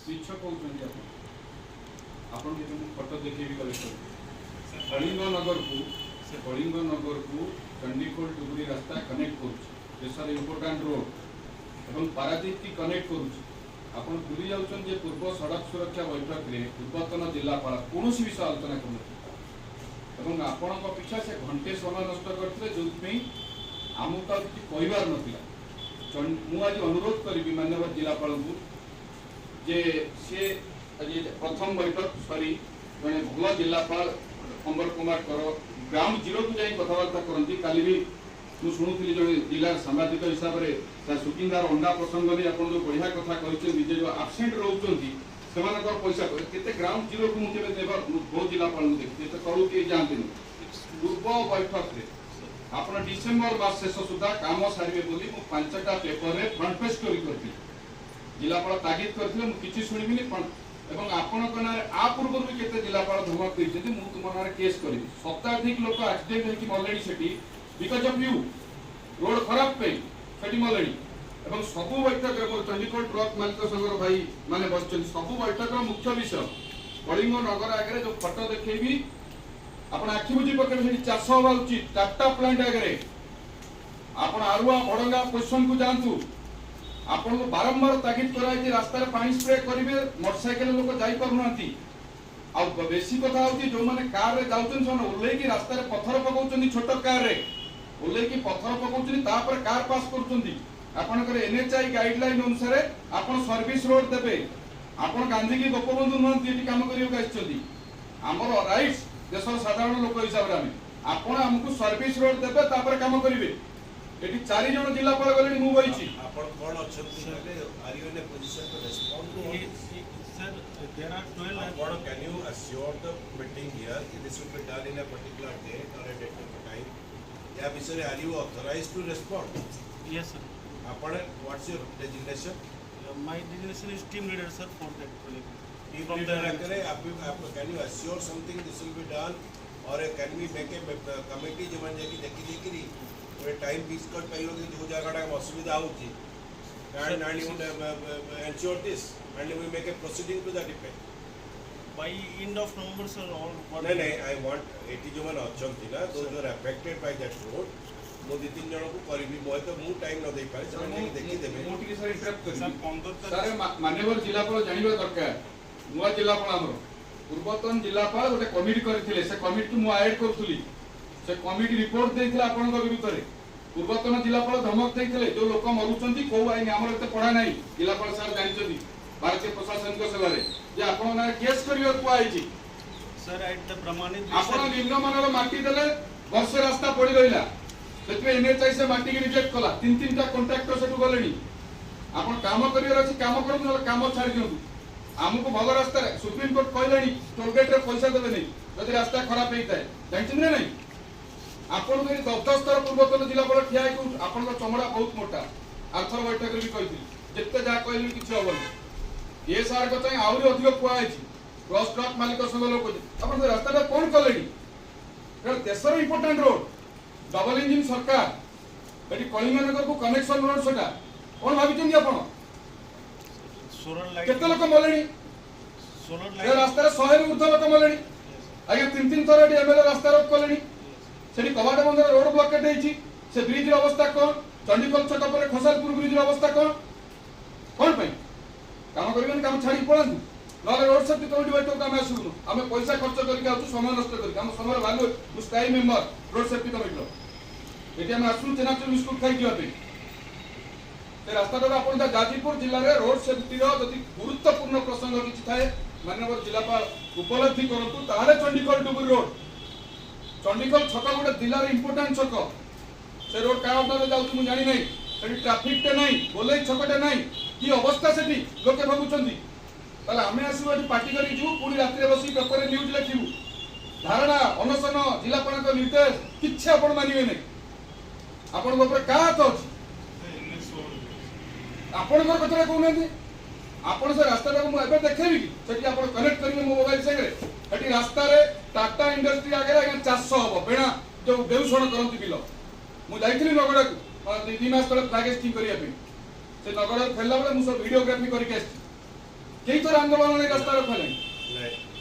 मिछ कहते आपन के फोटो देखी कलिंग नगर को से कलिंग नगर को चंडीखोल डुगरी रास्ता कनेक्ट कर इम्पोर्टाट रोड और पारादीप की कनेक्ट करुच्च आपन भूली जाऊँ पूर्व सड़क सुरक्षा बैठक में पूर्वतन जिलापाल कौन विषय आलोचना कर आपण पिछा से घंटे समय नष्ट करते जो आमको किसी कहबार नाला मुझे अनुरोध करी माननीय जिलापाल को जे सी प्रथम बैठक सरी जड़े भल जिलापाल अंबर कुमार कर ग्राउंड जीरो को जाए कथबार्ता करती काली भी मुझे शुणुली जो जिलार सांबादिक हिसाब से सुकिंदार अंडा प्रसंग में आप जो बढ़िया कथा कहते जो आबसेंट रोचे से पैसा केते ग्राउंड जीरो को मुझे बहुत जिलापाल देखिए तो तलू किए जाते पूर्व बैठक में आप डिसेम्बर मास शेष सुधा कम सारे बोली 5टा पेपर में फ्रंट पेज स्टोरी जिलापाल तागिद करते किसी शुणिबिनी एवं आपण आ पूर्व भी केते जिलापाल धमक देते मुझे तुम ना केस करी शताधिक लोक एक्सीडेंट होगी मरले बिकज ऑफ यू रोड खराब पे मरले एवं सबू बैठक चंडीगढ़ ट्रक मालिक संघर भाई माने बस सबू बैठक मुख्य विषय कलिंग नगर आगे जो फोटो देखेबी आप आखि बुझी पकड़े चाष हवा उचित 4टा प्लांट आगे आप आरुआ भड़ंगा पोजिशन को जातु आपन को बारंबार तागिद कराई रास्ता पानी स्प्रे करेंगे मोटरसाइकेल लोक जाना बेसी कथा हूँ जो मैंने कार रे जाऊँ ओल्लैकी रास्ता पथर पकाउछन छोट कार रे ओल्लैकी पथर पकाउछन कार पास कर एनएचआई गाइडलाइन अनुसार आपन सर्विस रोड देबे आपन गांधी की गोपबंधु नुहति ये काम करने आमर राइट्स देशर साधारण लोक हिसाब से आपन आमको सर्विस रोड देबे काम करेंगे ये 4 जन जिलापाल गले मु बही आपण कोन अछंती are you in a position to respond to sir there are 12 what can you assure the meeting here that this will be done in a particular date or a date of time या विषय are you authorised to respond yes sir आपण what's your designation my designation is team leader sir for that project team leader करे आप can you assure something this will be done or can we make a committee जो मन जाकी देखि देखि time बीस cut pilo कि जो जगह असुविधा होची and you ensure this and we make a proceeding to that effect by end of November sir all नहीं I want 80 जो मन अछंती ना those who are affected by that road मो 2-3 जन को करबी मोय तो मु टाइम न दे पारे से नहीं देखि देबे मु टिके सर इंटरप्ट करी सर 15 सर माननीय जिलापाल जानिबा दरकार नुआ जिलापाल हमर पूर्वतन जिलापाल गोटे कमिटी करथिले से कमिटी मु ऐड करथुली से कमिटी रिपोर्ट देथिला आपन विरुद्ध रे पूर्वतन जिलापाल धमक देते जो लोक मरुंच कौ आईन आम एत पढ़ा ना जिलापाल सार जानते भारतीय प्रशासनिक सेवा जे आपण केस करने कहुई सर एट द प्रमाणित आप निम्नमान माटी देले वर्ष रास्ता पड़ रहा से एनएचआई से माटी की रिजेक्ट कला 3-3टा कंट्राक्टर से गले आप कम कर काम करूँ कम छाड़ दिखाँ आमको भल रास्ता सुप्रीम कोर्ट कहले टोलगेट पैसा देवे नहीं जब रास्ता खराब होता है जानते ना नहीं आपन को 10 स्तर पूर्वतन जिलापाल ठिया आपन चमड़ा बहुत मोटा आर्थर बैठक भी कही जिते जहाँ कहली किसी हेनी ये सार को चाहिए आहरी अधिक कहुई क्रॉस ट्रक मालिक संघ लोग आप रास्ता कौन कले देशर इंपोर्टाट रोड डबल इंजिन सरकार ये कलिंग नगर को कनेक्शन रोड से कौन भाई केते लोक मले रास्तार 100 ऊर्ध लोक मले आज्ञा 3-3 थर एमएलए रास्ता रोक कले से कबाट बंदर रोड ब्लॉकेट से ब्रिज अवस्था कौन चंडीगढ़ छक पर खसालपुर ब्रिज अवस्था कौन काम करें कम छाड़ी पड़ातु ना रोड सेफ्टी कमिटी बैठक आम आसुन आम पैसा खर्च कर समय नष्ट कर समय भालू स्थायी मेम्बर रोड सेफ्टी कमिटी ये आम आसू चेनाचुर बिस्कुट खाई रास्ता आप गाजीपुर जिले में रोड सेफ्टी जदि गुरुत्वपूर्ण प्रसंग किसी थाए माननीय जिलापाल उपलब्धि करूँ ताले चंडीगढ़ डुबुरी रोड चंडीगढ़ छक गोटे जिलार इंपोर्टाट छक से रोड क्या जाऊँ मुझे जानी ना ट्राफिक टे ना बोले छकटे ना कि अवस्था से लोके भावुं आम आसू पार्टी कर पुणी रात बस पेपर न्यूज लिखू धारणा अनशन जिलापाल निर्देश किसी आप मानवे ना आपण क्या हाथ अच्छी आपण कथा कहना आपण से रास्ता मुझे देखेबी कि आप कनेक्ट करेंगे मो मोबाइल सागे रास्ता टाटा इंडस्ट्री आगे चाष हम बेणा जो बेउषण करती बिल मुझे नगड़ा को 2 मास तले फ्लैग टेस्टिंग करने से नगड़ा फेरला बेले मुझे भिडियोग्राफी करके कई थर आंदोलन रास्ता रखा नहीं नहीं